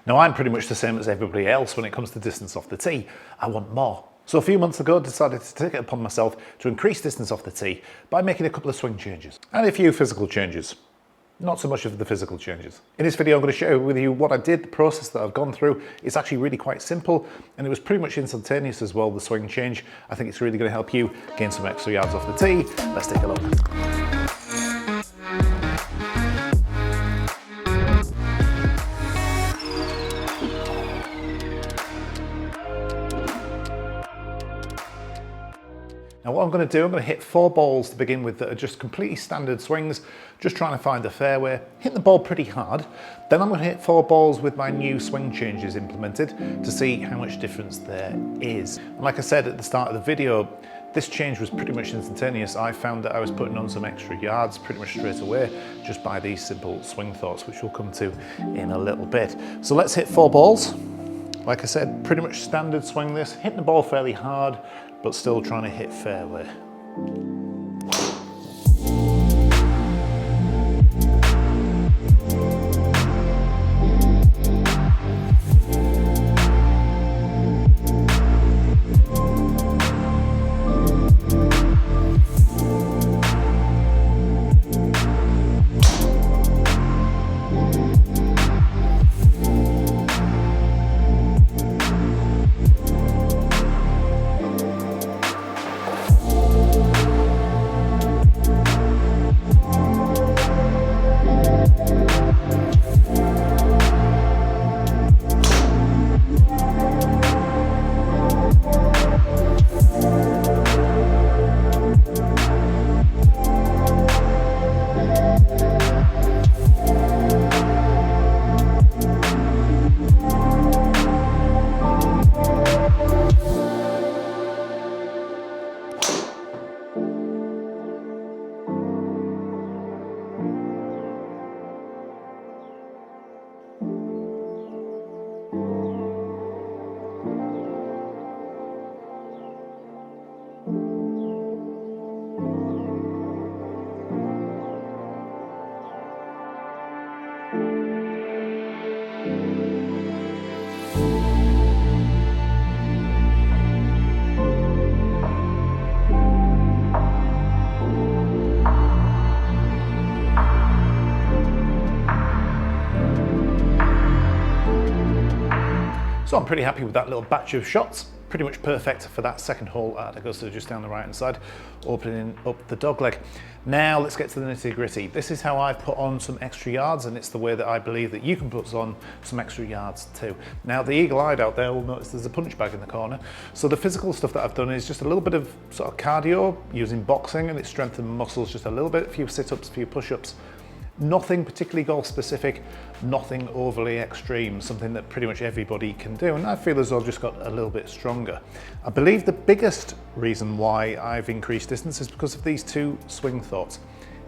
Now, I'm pretty much the same as everybody else when it comes to distance off the tee. I want more. So a few months ago, I decided to take it upon myself to increase distance off the tee by making a couple of swing changes and a few physical changes. Not so much of the physical changes. In this video, I'm going to share with you what I did, the process that I've gone through. It's actually really quite simple, and it was pretty much instantaneous as well, the swing change. I think it's really going to help you gain some extra yards off the tee. Let's take a look. Now what I'm going to do, I'm going to hit 4 balls to begin with that are just completely standard swings, just trying to find the fairway, hit the ball pretty hard. Then I'm going to hit 4 balls with my new swing changes implemented to see how much difference there is. And like I said at the start of the video, this change was pretty much instantaneous. I found that I was putting on some extra yards pretty much straight away just by these simple swing thoughts, which we'll come to in a little bit. So let's hit 4 balls. Like I said, pretty much standard swing this, hitting the ball fairly hard, but still trying to hit fairway. So I'm pretty happy with that little batch of shots. Pretty much perfect for that second hole at Augusta, just down the right hand side, opening up the dogleg. Now let's get to the nitty gritty. This is how I've put on some extra yards, and it's the way that I believe that you can put on some extra yards too. Now the eagle-eyed out there will notice there's a punch bag in the corner. So the physical stuff that I've done is just a little bit of sort of cardio using boxing, and it strengthens muscles just a little bit, a few sit-ups, a few push-ups. Nothing particularly golf specific, nothing overly extreme, something that pretty much everybody can do, and I feel as though I've just got a little bit stronger. I believe the biggest reason why I've increased distance is because of these 2 swing thoughts.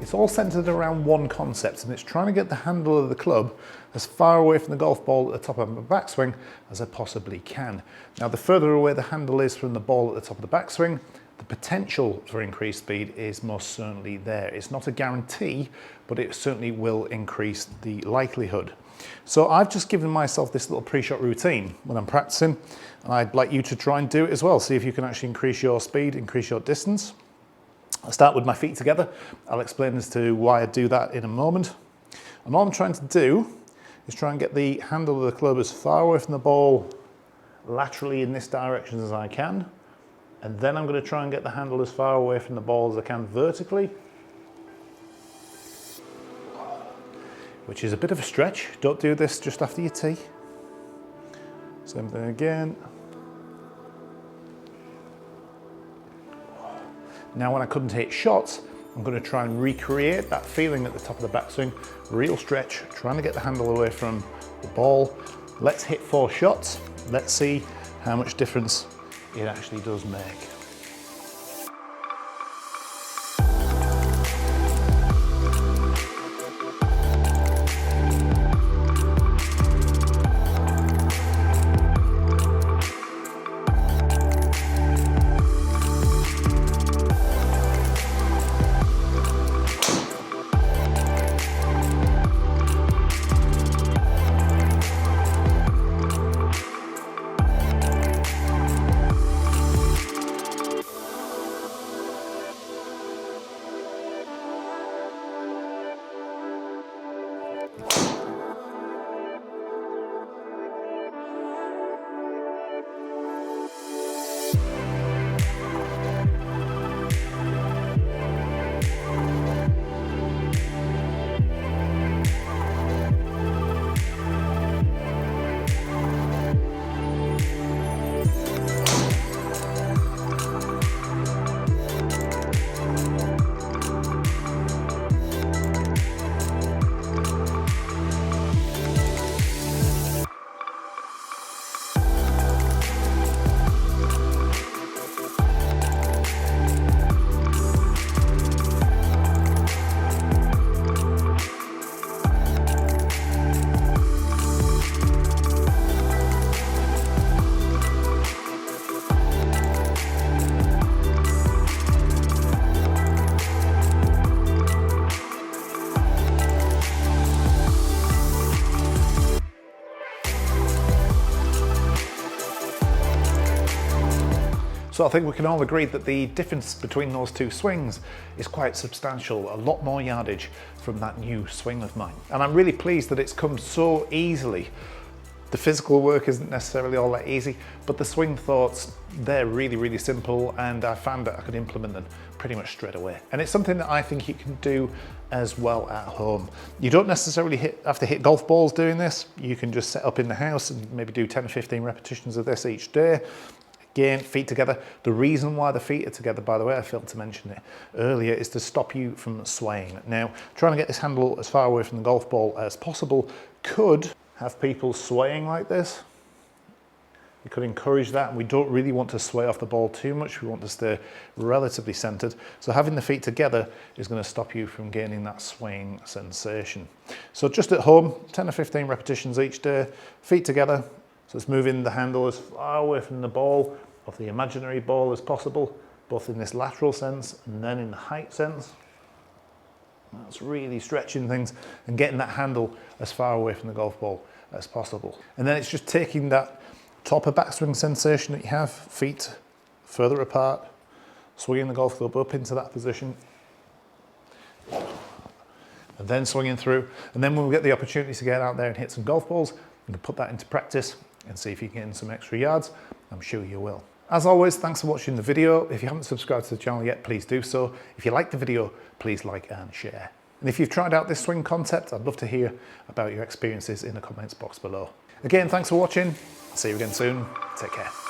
It's all centered around one concept, and it's trying to get the handle of the club as far away from the golf ball at the top of my backswing as I possibly can. Now the further away the handle is from the ball at the top of the backswing, the potential for increased speed is most certainly there. It's not a guarantee, but it certainly will increase the likelihood. So I've just given myself this little pre-shot routine when I'm practicing, and I'd like you to try and do it as well. See if you can actually increase your speed, increase your distance. I'll start with my feet together. I'll explain as to why I do that in a moment. And all I'm trying to do is try and get the handle of the club as far away from the ball laterally in this direction as I can. And then I'm going to try and get the handle as far away from the ball as I can vertically, which is a bit of a stretch. Don't do this just after your tee. Same thing again. Now when I couldn't hit shots, I'm going to try and recreate that feeling at the top of the backswing. Real stretch, trying to get the handle away from the ball. Let's hit 4 shots. Let's see how much difference it actually does make. So I think we can all agree that the difference between those two swings is quite substantial, a lot more yardage from that new swing of mine. And I'm really pleased that it's come so easily. The physical work isn't necessarily all that easy, but the swing thoughts, they're really, really simple, and I found that I could implement them pretty much straight away. And it's something that I think you can do as well at home. You don't necessarily have to hit golf balls doing this. You can just set up in the house and maybe do 10 or 15 repetitions of this each day. Again, feet together. The reason why the feet are together, by the way, I failed to mention it earlier, is to stop you from swaying. Now, trying to get this handle as far away from the golf ball as possible could have people swaying like this. We could encourage that, and we don't really want to sway off the ball too much. We want to stay relatively centered. So having the feet together is going to stop you from gaining that swaying sensation. So just at home, 10 or 15 repetitions each day, feet together. So it's moving the handle as far away from the ball, of the imaginary ball, as possible, both in this lateral sense and then in the height sense. That's really stretching things and getting that handle as far away from the golf ball as possible. And then it's just taking that top of backswing sensation that you have, feet further apart, swinging the golf club up into that position, and then swinging through. And then when we get the opportunity to get out there and hit some golf balls, we can put that into practice and see if you can get in some extra yards. I'm sure you will. As always, thanks for watching the video. If you haven't subscribed to the channel yet, please do so. If you like the video, please like and share. And if you've tried out this swing concept, I'd love to hear about your experiences in the comments box below. Again, thanks for watching. See you again soon. Take care.